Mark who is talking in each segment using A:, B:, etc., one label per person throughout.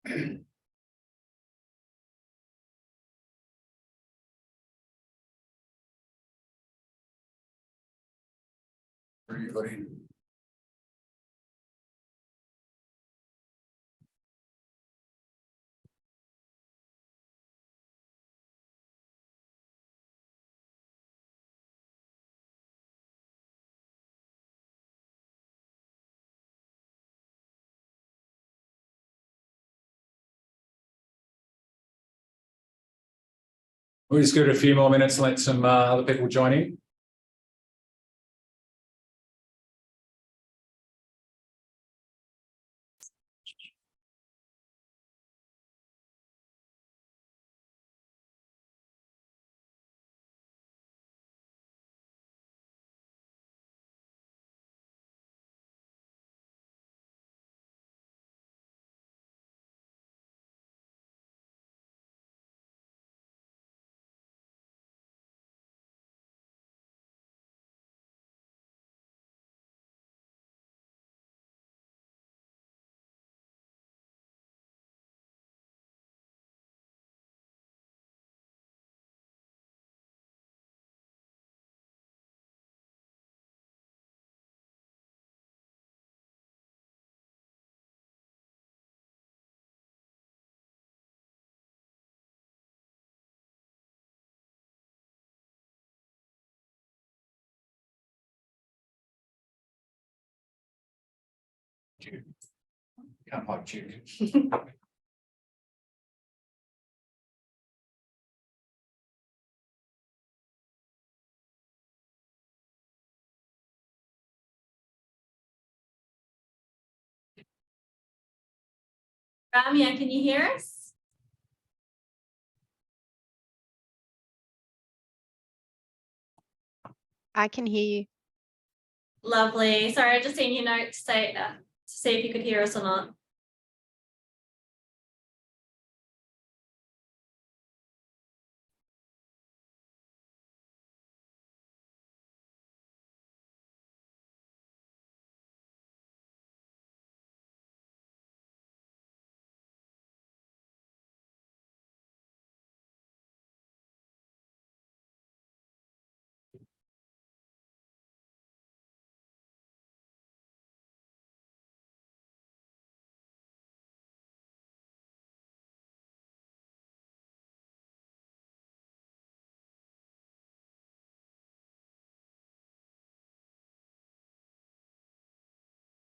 A: Everybody. We'll just give it a few more minutes and let some other people join in. Can't pipe tune.
B: Ramya, can you hear us?
C: I can hear you.
B: Lovely. Sorry, I just seen your note to say to see if you could hear us or not.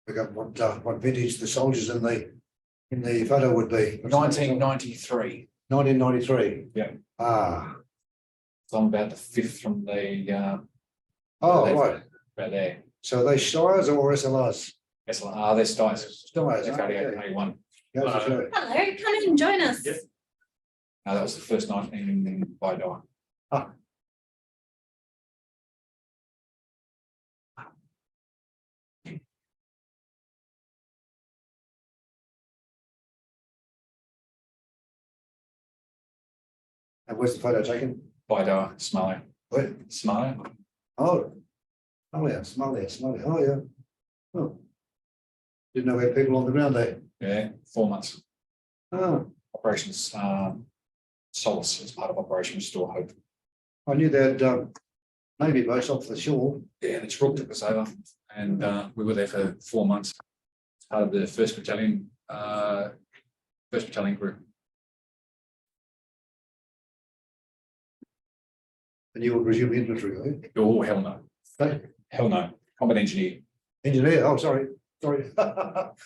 D: Pick up what vintage the soldiers in the photo would be.
A: 1993.
D: 1993.
A: Yeah.
D: Ah.
A: So I'm about the fifth from the
D: Oh,
A: left,
D: right.
A: about there.
D: So are they Shires or SLRs?
A: SLR, they're styles.
D: Shires.
A: They're
D: Okay.
A: 81.
D: Yeah, for sure.
B: Hello, come in and join us.
A: Yep. No, that was the first night in Bidar.
D: Ah. And where's the photo taken?
A: Bidar, Somalia.
D: Where?
A: Somalia.
D: Oh. Oh yeah, Somalia. Oh yeah. Oh. Didn't know we had people on the ground there.
A: Yeah, 4 months.
D: Oh.
A: Operations Solace as part of Operation Restore Hope.
D: I knew they had Navy boats off the shore.
A: Yeah, the Chinook took us over, and we were there for 4 months. As part of the first battalion group.
D: And you would resume infantry, I think.
A: Oh, hell no.
D: Okay.
A: Hell no. Combat engineer.
D: Engineer, oh sorry. Sorry.
A: That's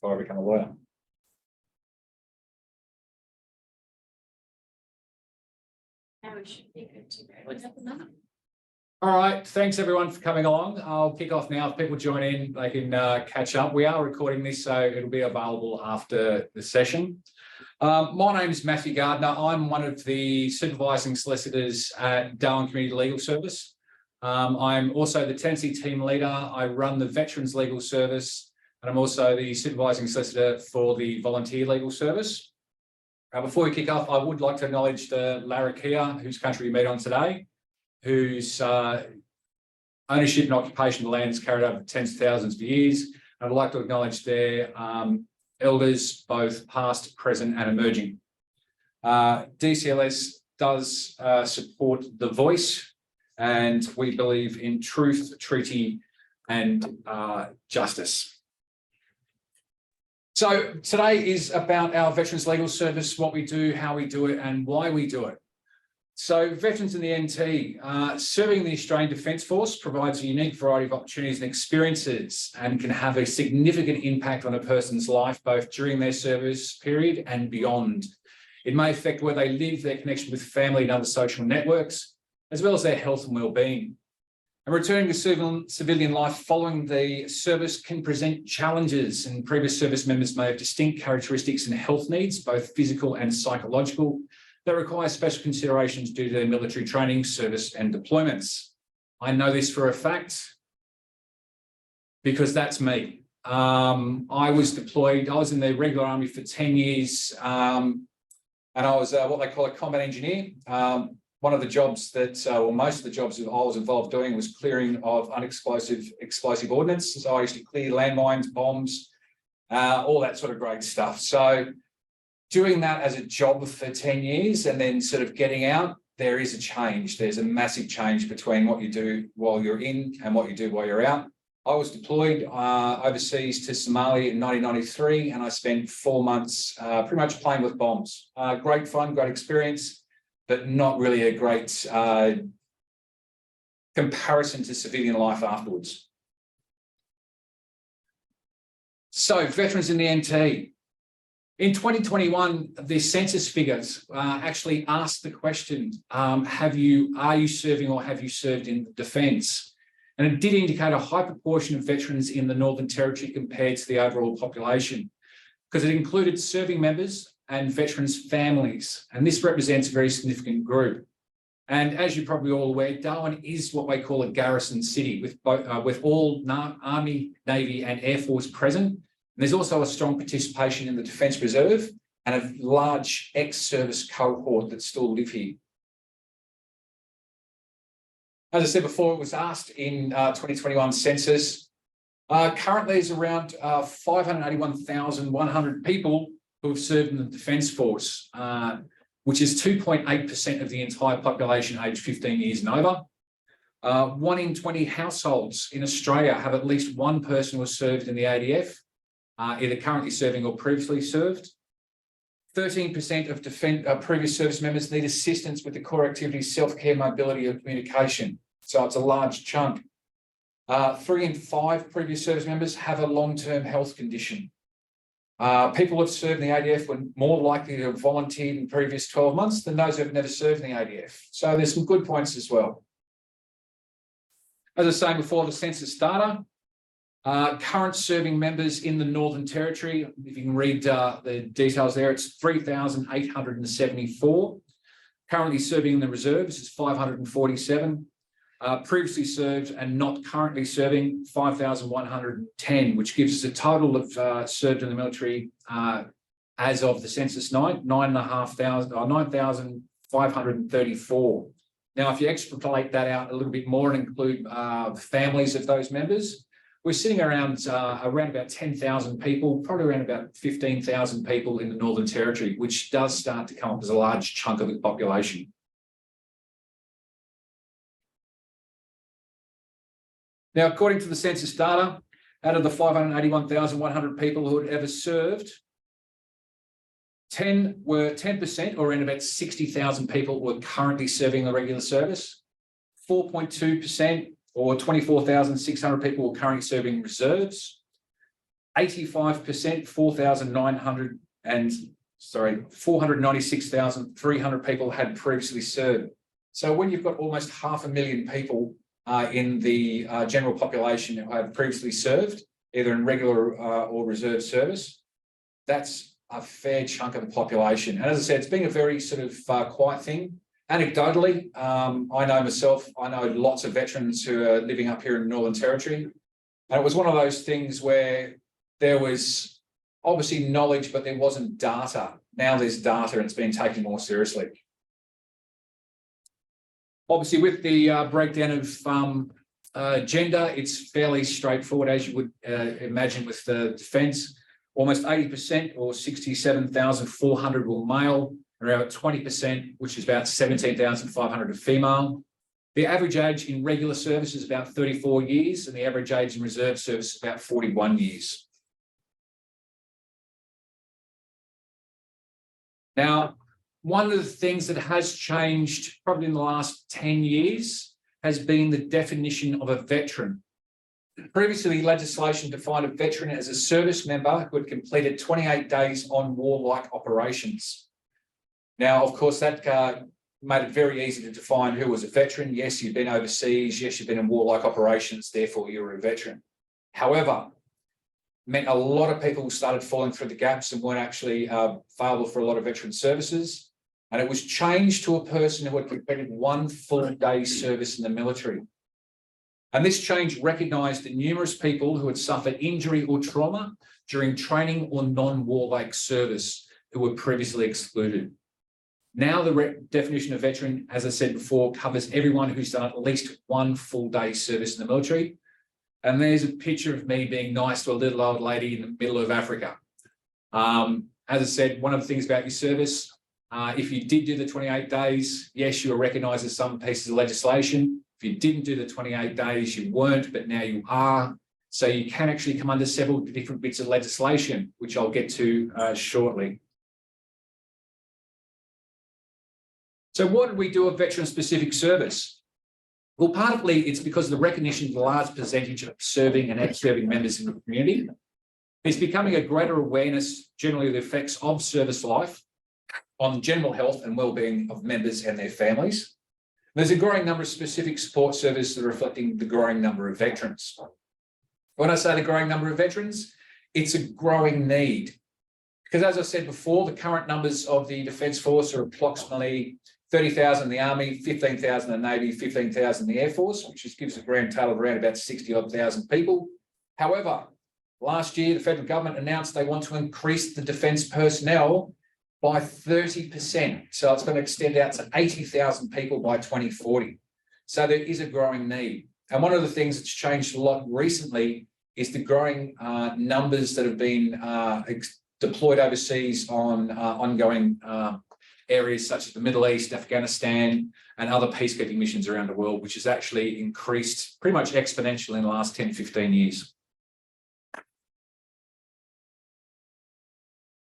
A: why I became a lawyer.
B: Now we should be good to go. What's up with that?
A: All right, thanks everyone for coming along. I'll kick off now. If people join in, they can catch up. We are recording this, so it'll be available after the session. My name is Matthew Gardner. I'm one of the supervising solicitors at Darwin Community Legal Service. I'm also the tenancy team leader. I run the Veterans Legal Service, and I'm also the supervising solicitor for the Volunteer Legal Service. Before we kick off, I would like to acknowledge the Larrakia, whose country we meet on today, whose ownership and occupation of the land is carried over tens of thousands of years. I'd like to acknowledge their elders, both past, present and emerging. DCLS does support the voice, and we believe in truth, treaty and justice. So today is about our Veterans Legal Service, what we do, how we do it and why we do it. So veterans in the NT, serving the Australian Defence Force provides a unique variety of opportunities and experiences and can have a significant impact on a person's life, both during their service period and beyond. It may affect where they live, their connection with family and other social networks, as well as their health and well-being. And returning to civilian life following the service can present challenges, and previous service members may have distinct characteristics and health needs, both physical and psychological, that require special considerations due to their military training, service and deployments. I know this for a fact because that's me. I was deployed, I was in the regular army for 10 years and I was what they call a combat engineer. One of the jobs that, or most of the jobs that I was involved doing was clearing of explosive ordnance. So I used to clear landmines, bombs, all that sort of great stuff. So doing that as a job for 10 years and then sort of getting out, there is a change. There's a massive change between what you do while you're in and what you do while you're out. I was deployed overseas to Somalia in 1993, and I spent 4 months pretty much playing with bombs. Great fun, great experience, but not really a great comparison to civilian life afterwards. So, veterans in the NT. In 2021, the census figures actually asked the question, are you serving or have you served in the defence? And it did indicate a high proportion of veterans in the Northern Territory compared to the overall population, because it included serving members and veterans' families. And this represents a very significant group. And as you're probably all aware, Darwin is what we call a garrison city, with all Army, Navy and Air Force present. And there's also a strong participation in the Defence Reserve and a large ex-service cohort that still live here. As I said before, it was asked in 2021 census. Currently, there's around 581,100 people who have served in the Defence Force, which is 2.8% of the entire population aged 15 years and over. 1 in 20 households in Australia have at least one person who has served in the ADF, either currently serving or previously served. 13% of previous service members need assistance with the core activities, self-care, mobility or communication. So it's a large chunk. 3 in 5 previous service members have a long-term health condition. People who have served in the ADF were more likely to have volunteered in previous 12 months than those who have never served in the ADF. So there's some good points as well. As I was saying before, the census data. Current serving members in the Northern Territory, if you can read the details there, it's 3,874. Currently serving in the reserves is 547. Previously served and not currently serving 5,110, which gives us a total of served in the military as of the census night, 9,534. Now, if you extrapolate that out a little bit more and include the families of those members, we're sitting around about 10,000 people, probably around about 15,000 people in the Northern Territory, which does start to come up as a large chunk of the population. Now, according to the census data, out of the 581,100 people who had ever served, 10% or around about 60,000 people were currently serving the regular service. 4.2% or 24,600 people were currently serving reserves. 85%, 496,300 people had previously served. So when you've got almost 500,000 people in the general population who have previously served, either in regular or reserve service, that's a fair chunk of the population. And as I said, it's been a very sort of quiet thing. Anecdotally, I know myself, I know lots of veterans who are living up here in the Northern Territory. And it was one of those things where there was obviously knowledge, but there wasn't data. Now there's data and it's being taken more seriously. Obviously, with the breakdown of Gender, it's fairly straightforward, as you would imagine with the defence. Almost 80% or 67,400 were male, around 20%, which is about 17,500 are female. The average age in regular service is about 34 years, and the average age in reserve service is about 41 years. Now, one of the things that has changed probably in the last 10 years has been the definition of a veteran. Previously, legislation defined a veteran as a service member who had completed 28 days on warlike operations. Now, of course, that made it very easy to define who was a veteran. Yes, you've been overseas. Yes, you've been in warlike operations. Therefore, you're a veteran. However, meant a lot of people started falling through the gaps and weren't actually available for a lot of veteran services. And it was changed to a person who had completed one full day service in the military. And this change recognised that numerous people who had suffered injury or trauma during training or non-warlike service who were previously excluded. Now the definition of veteran, as I said before, covers everyone who's done at least one full day service in the military. And there's a picture of me being nice to a little old lady in the middle of Africa. As I said, one of the things about your service, if you did do the 28 days, yes, you were recognised as some pieces of legislation. If you didn't do the 28 days, you weren't, but now you are. So you can actually come under several different bits of legislation, which I'll get to shortly. So what did we do of veteran-specific service? Well, partly it's because of the recognition of the large percentage of serving and ex-serving members in the community. It's becoming a greater awareness, generally, of the effects of service life on general health and well-being of members and their families. There's a growing number of specific support services that are reflecting the growing number of veterans. When I say the growing number of veterans, it's a growing need. Because as I said before, the current numbers of the Defence Force are approximately 30,000 in the Army, 15,000 in the Navy, 15,000 in the Air Force, which just gives a grand total of around about 60,000 people. However, last year, the federal government announced they want to increase the defence personnel by 30%. So it's going to extend out to 80,000 people by 2040. So there is a growing need. And one of the things that's changed a lot recently is the growing numbers that have been deployed overseas on ongoing areas such as the Middle East, Afghanistan, and other peacekeeping missions around the world, which has actually increased pretty much exponentially in the last 10, 15 years.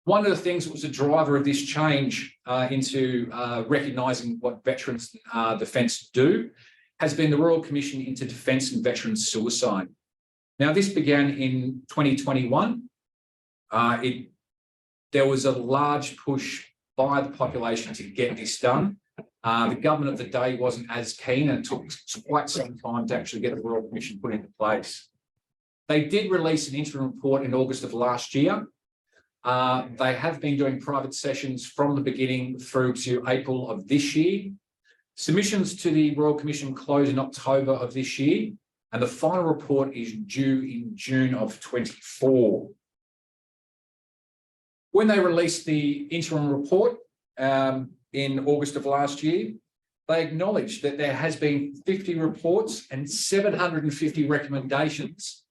A: One of the things that was a driver of this change into recognising what veterans defence do has been the Royal Commission into Defence and Veterans Suicide. Now, this began in 2021. There was a large push by the population to get this done. The government of the day wasn't as keen, and it took quite some time to actually get the Royal Commission put into place. They did release an interim report in August of last year. They have been doing private sessions from the beginning through to April of this year. Submissions to the Royal Commission close in October of this year, and the final report is due in June of 24. When they released the interim report in August of last year, they acknowledged that there has been 50 reports and 750 recommendations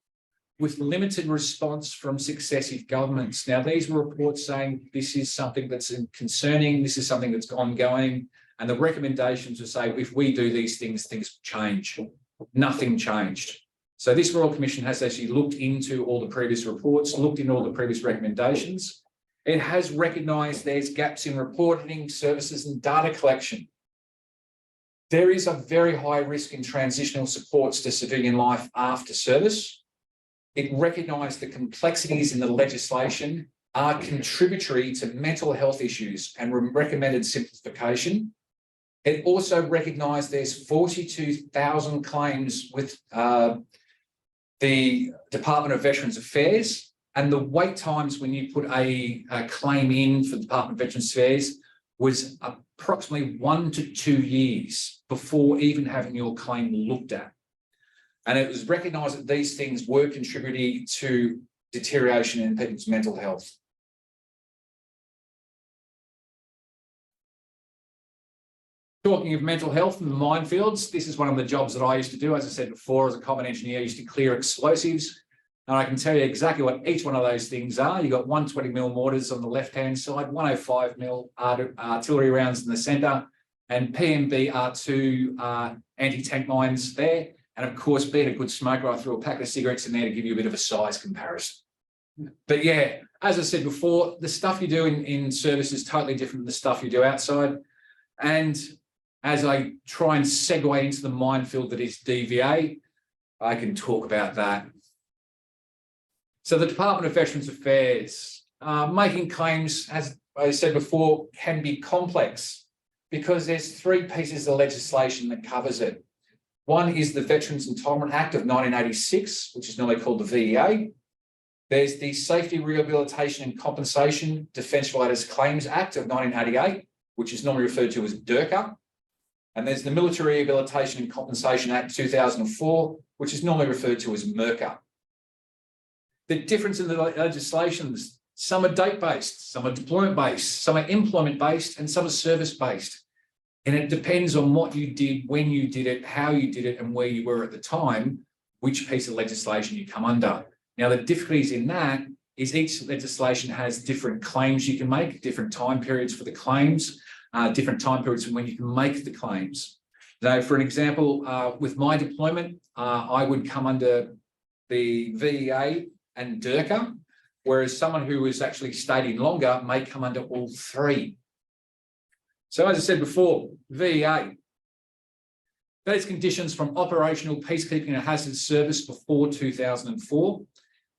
A: with limited response from successive governments. Now, these were reports saying this is something that's concerning, this is something that's ongoing, and the recommendations were saying if we do these things, things change. Nothing changed. So this Royal Commission has actually looked into all the previous reports, looked into all the previous recommendations. It has recognised there's gaps in reporting, services and data collection. There is a very high risk in transitional supports to civilian life after service. It recognised the complexities in the legislation are contributory to mental health issues and recommended simplification. It also recognised there's 42,000 claims with the Department of Veterans Affairs, and the wait times when you put a claim in for the Department of Veterans Affairs was approximately 1 to 2 years before even having your claim looked at. And it was recognised that these things were contributing to deterioration in people's mental health. Talking of mental health and the minefields, this is one of the jobs that I used to do. As I said before, as a combat engineer, I used to clear explosives. And I can tell you exactly what each one of those things are. You've got 120mm mortars on the left-hand side, 105mm artillery rounds in the centre, and PMB R2 anti-tank mines there. And of course, being a good smoker, I threw a pack of cigarettes in there to give you a bit of a size comparison. But yeah, as I said before, the stuff you do in service is totally different than the stuff you do outside. And as I try and segue into the minefield that is DVA, I can talk about that. So the Department of Veterans Affairs, making claims, as I said before, can be complex because there's three pieces of legislation that covers it. One is the Veterans Entitlement Act of 1986, which is normally called the VEA. There's the Safety, Rehabilitation and Compensation Defence Related Claims Act of 1988, which is normally referred to as DERCA. And there's the Military Rehabilitation and Compensation Act 2004, which is normally referred to as MERCA. The difference in the legislations, some are date-based, some are deployment-based, some are employment-based, and some are service-based. And it depends on what you did, when you did it, how you did it, and where you were at the time, which piece of legislation you come under. Now, the difficulties in that is each legislation has different claims you can make, different time periods for the claims, different time periods from when you can make the claims. So, for an example, with my deployment, I would come under the VEA and DERCA, whereas someone who is actually stayed in longer may come under all three. So as I said before, VEA, that is conditions from operational peacekeeping and hazardous service before 2004,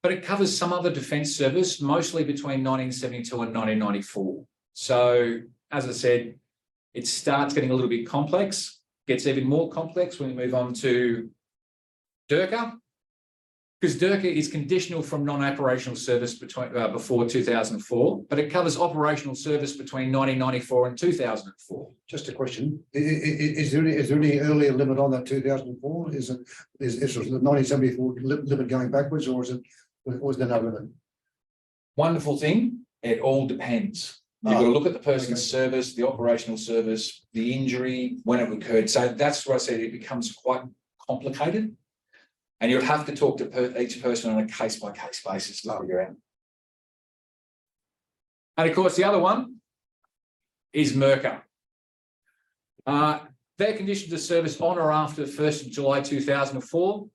A: but it covers some other defence service, mostly between 1972 and 1994. So as I said, it starts getting a little bit complex, gets even more complex when we move on to DERCA, because DERCA is conditional from non-operational service before 2004, but it covers operational service between 1994 and 2004.
D: Just a question: is there any earlier limit on that 2004? Is the 1974 limit going backwards, or is there no limit?
A: Wonderful thing. It all depends. You've got to look at the person's service, the operational service, the injury, when it occurred. So that's why I said it becomes quite complicated. And you'll have to talk to each person on a case-by-case basis to figure out. And of course, the other one is MERCA. Their conditions of service on or after the 1st of July 2004.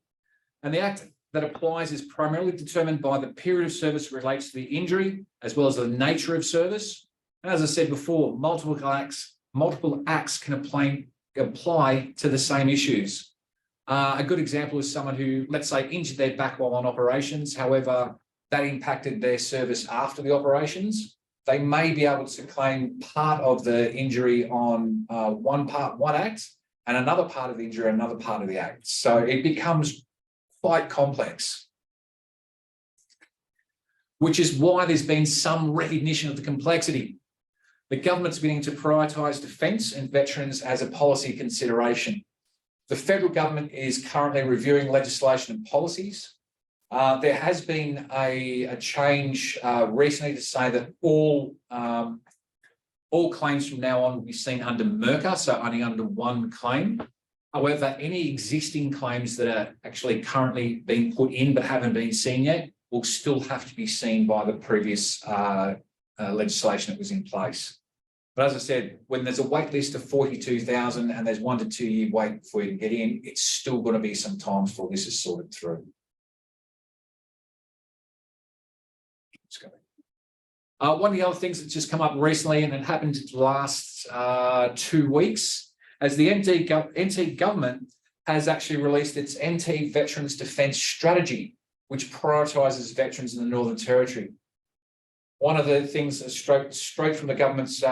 A: And the act that applies is primarily determined by the period of service that relates to the injury, as well as the nature of service. And as I said before, multiple acts can apply to the same issues. A good example is someone who, let's say, injured their back while on operations. However, that impacted their service after the operations. They may be able to claim part of the injury on one act, and another part of the injury, another part of the act. So it becomes quite complex, which is why there's been some recognition of the complexity. The government's beginning to prioritise defence and veterans as a policy consideration. The federal government is currently reviewing legislation and policies. There has been a change recently to say that all claims from now on will be seen under MERCA, so only under one claim. However, any existing claims that are actually currently being put in but haven't been seen yet will still have to be seen by the previous legislation that was in place. But as I said, when there's a wait list of 42,000 and there's 1 to 2 year wait before you can get in, it's still going to be some time before this is sorted through. One of the other things that's just come up recently, and it happened in the last 2 weeks, as the NT government has actually released its NT Veterans Defence Strategy, which prioritises veterans in the Northern Territory. One of the things straight from the government's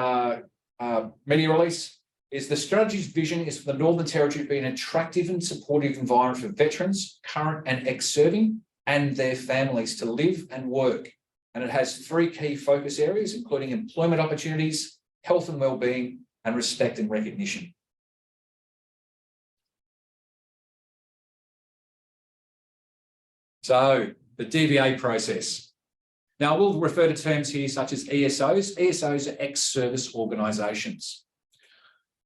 A: media release is the strategy's vision is for the Northern Territory to be an attractive and supportive environment for veterans, current and ex-serving, and their families to live and work. And it has 3 key focus areas, including employment opportunities, health and wellbeing, and respect and recognition. So the DVA process. Now, we'll refer to terms here such as ESOs. ESOs are ex-service organisations.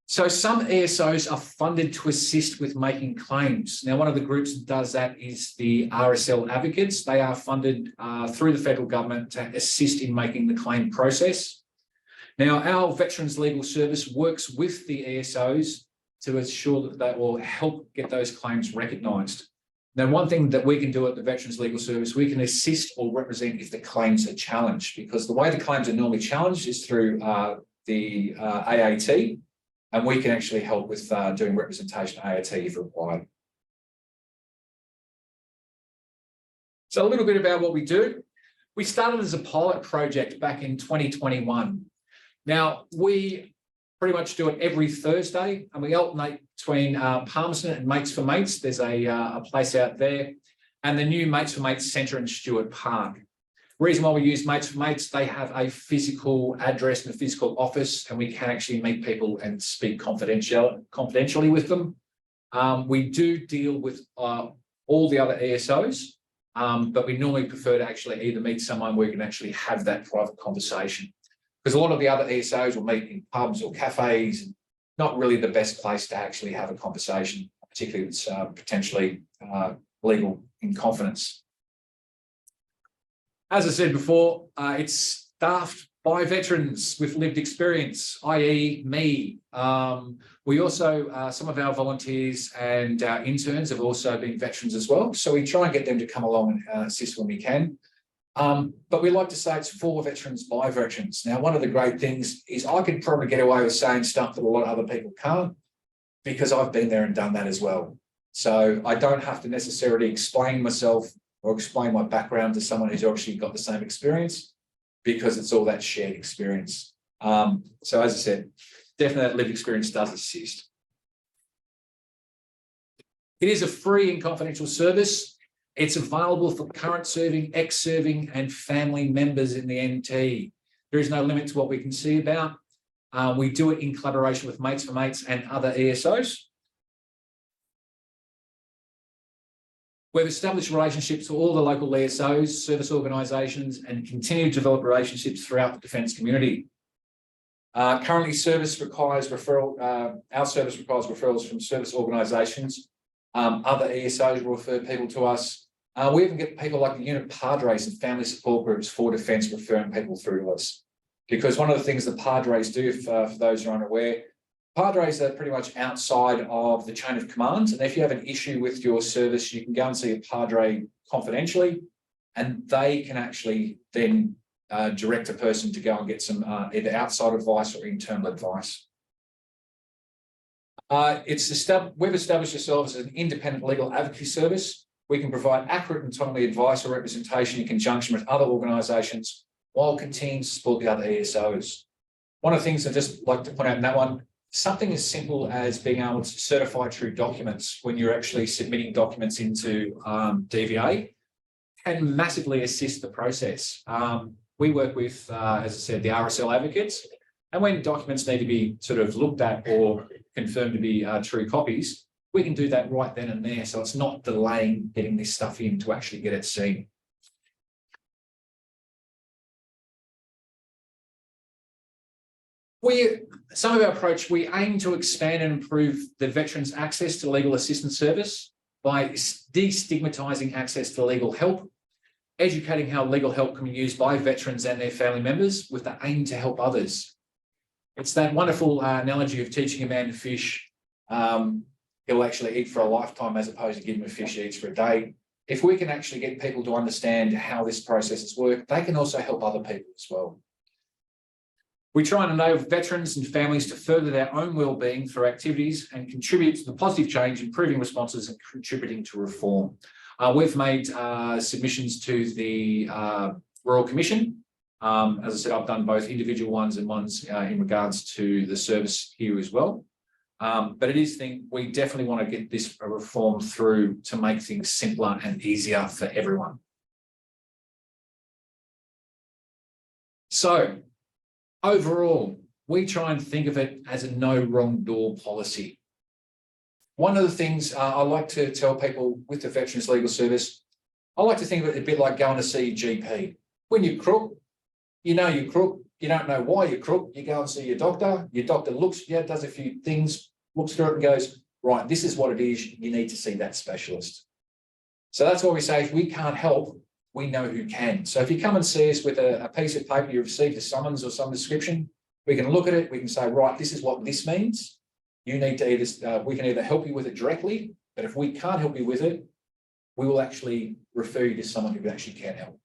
A: So some ESOs are funded to assist with making claims. Now, one of the groups that does that is the RSL advocates. They are funded through the federal government to assist in making the claim process. Now, our Veterans Legal Service works with the ESOs to ensure that they will help get those claims recognised. Now, one thing that we can do at the Veterans Legal Service, we can assist or represent if the claims are challenged, because the way the claims are normally challenged is through the AAT, and we can actually help with doing representation AAT if required. So a little bit about what we do. We started as a pilot project back in 2021. Now, we pretty much do it every Thursday, and we alternate between Palmerston and Mates for Mates. There's a place out there, and the new Mates for Mates Centre in Stewart Park. Reason why we use Mates for Mates, they have a physical address and a physical office, and we can actually meet people and speak confidentially with them. We do deal with all the other ESOs, but we normally prefer to actually either meet someone where we can actually have that private conversation. Because a lot of the other ESOs will meet in pubs or cafes, and not really the best place to actually have a conversation, particularly if it's potentially legal in confidence. As I said before, it's staffed by veterans with lived experience, i.e. me. We also, some of our volunteers and our interns have also been veterans as well. So we try and get them to come along and assist when we can. But we like to say it's for veterans by veterans. Now, one of the great things is I could probably get away with saying stuff that a lot of other people can't, because I've been there and done that as well. So I don't have to necessarily explain myself or explain my background to someone who's actually got the same experience, because it's all that shared experience. So as I said, definitely that lived experience does assist. It is a free and confidential service. It's available for current serving, ex-serving and family members in the NT. There is no limit to what we can see about. We do it in collaboration with Mates for Mates and other ESOs. We've established relationships with all the local ESOs, service organisations, and continue to develop relationships throughout the defence community. Currently, service requires referral. Our service requires referrals from service organisations. Other ESOs will refer people to us. We even get people like the unit padres and family support groups for defence referring people through to us. Because one of the things the padres do, for those who are unaware, padres are pretty much outside of the chain of command. And if you have an issue with your service, you can go and see a padre confidentially, and they can actually then direct a person to go and get some either outside advice or internal advice. We've established ourselves as an independent legal advocacy service. We can provide accurate and timely advice or representation in conjunction with other organisations while continuing to support the other ESOs. One of the things I just like to point out in that one, something as simple as being able to certify true documents when you're actually submitting documents into DVA can massively assist the process. We work with, as I said, the RSL advocates, and when documents need to be sort of looked at or confirmed to be true copies, we can do that right then and there. So it's not delaying getting this stuff in to actually get it seen. Some of our approach, we aim to expand and improve the veterans' access to legal assistance service by destigmatising access to legal help, educating how legal help can be used by veterans and their family members with the aim to help others. It's that wonderful analogy of teaching a man to fish. He'll actually eat for a lifetime as opposed to giving him a fish he eats for a day. If we can actually get people to understand how this processes work, they can also help other people as well. We try and enable veterans and families to further their own wellbeing through activities and contribute to the positive change, improving responses and contributing to reform. We've made submissions to the Royal Commission. As I said, I've done both individual ones and ones in regards to the service here as well. But it is we definitely want to get this reform through to make things simpler and easier for everyone. So overall, we try and think of it as a no wrong door policy. One of the things I like to tell people with the Veterans Legal Service, I like to think of it a bit like going to see your GP. When you're crook, you know you're crook, you don't know why you're crook, you go and see your doctor looks at you, does a few things, looks through it and goes, right, this is what it is, you need to see that specialist. So that's why we say if we can't help, we know who can. So if you come and see us with a piece of paper, you received a summons or some description, we can look at it, we can say, right, this is what this means. You need to either, we can either help you with it directly, but if we can't help you with it, we will actually refer you to someone who actually can help.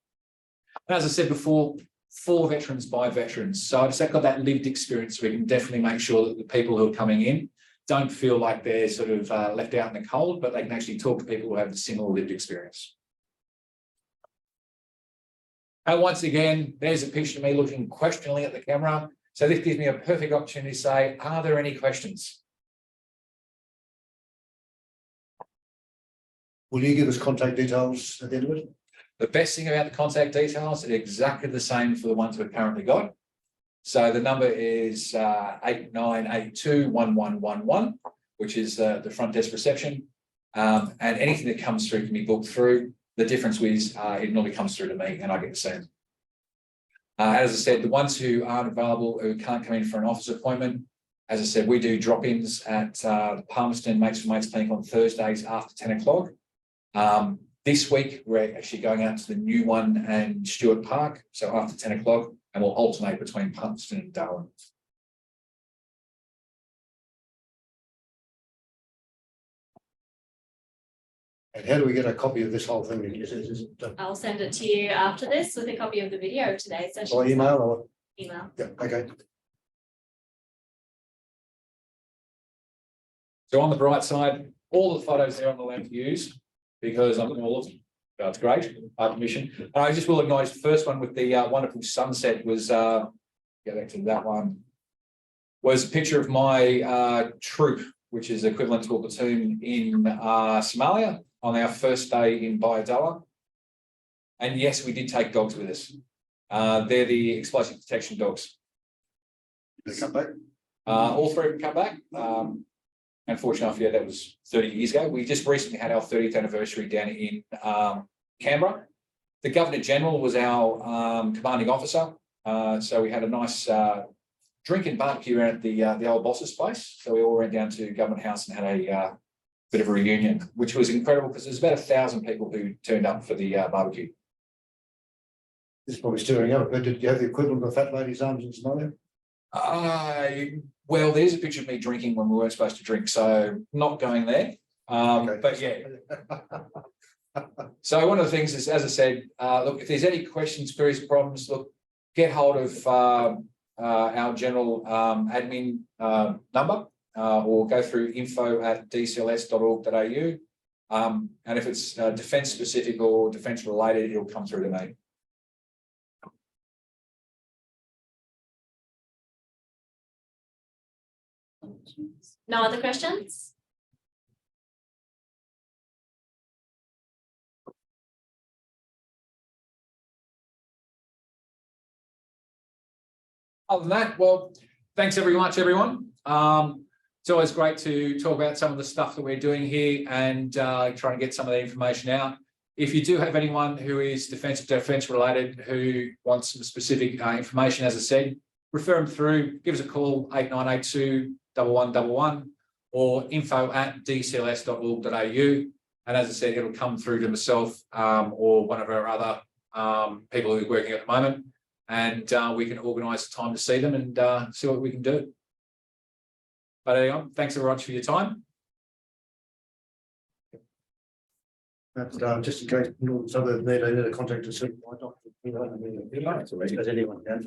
A: And as I said before, for veterans by veterans. So I've got that lived experience. We can definitely make sure that the people who are coming in don't feel like they're sort of left out in the cold, but they can actually talk to people who have a similar lived experience. And once again, there's a picture of me looking questioningly at the camera. So this gives me a perfect opportunity to say, are there any questions?
D: Will you give us contact details at the end of it?
A: The best thing about the contact details are exactly the same for the ones we've currently got. So the number is 89821111, which is the front desk reception. And anything that comes through can be booked through. The difference is it normally comes through to me and I get to see it. As I said, the ones who aren't available, who can't come in for an office appointment, as I said, we do drop-ins at the Palmerston Mates for Mates Clinic on Thursdays after 10 o'clock. This week, we're actually going out to the new one and Stewart Park, so after 10 o'clock, and we'll alternate between Palmerston and Darwin.
D: And how do we get a copy of this whole thing?
B: I'll send it to you after this with a copy of the video of today's session.
D: By email or?
B: Email.
D: Yeah, okay.
A: So on the bright side, all the photos there on the left use, because I'm going to all of them. That's great. Permission. I just will acknowledge the first one with the wonderful sunset was, go back to that one, was a picture of my troop, which is equivalent to a platoon in Somalia on our first day in Bayadalla. And yes, we did take dogs with us. They're the explosive detection dogs.
D: They come back?
A: All three of them come back. Unfortunately, yeah, that was 30 years ago. We just recently had our 30th anniversary down in Canberra. The Governor General was our commanding officer. So we had a nice drink and barbecue around at the old boss's place. So we all went down to Government House and had a bit of a reunion, which was incredible because there's about 1,000 people who turned up for the barbecue.
D: This is probably stirring up, but did you have the equivalent of Fat Lady's Arms in Somalia?
A: Well, there's a picture of me drinking when we weren't supposed to drink, so not going there.
D: Okay.
A: But yeah. So one of the things is, as I said, look, if there's any questions, queries, problems, look, get hold of our general admin number or go through info@dcls.org.au. And if it's defence specific or defence related, it'll come through to me.
B: No other questions?
A: Other than that, well, thanks very much, everyone. It's always great to talk about some of the stuff that we're doing here and trying to get some of the information out. If you do have anyone who is defence related who wants some specific information, as I said, refer them through, give us a call, 8982-1111 or info@dcls.org.au. And as I said, it'll come through to myself or one of our other people who are working at the moment. And we can organise a time to see them and see what we can do. But anyway, thanks very much for your time.
D: That's just in case some of them need a contact to see my doctor. As anyone can.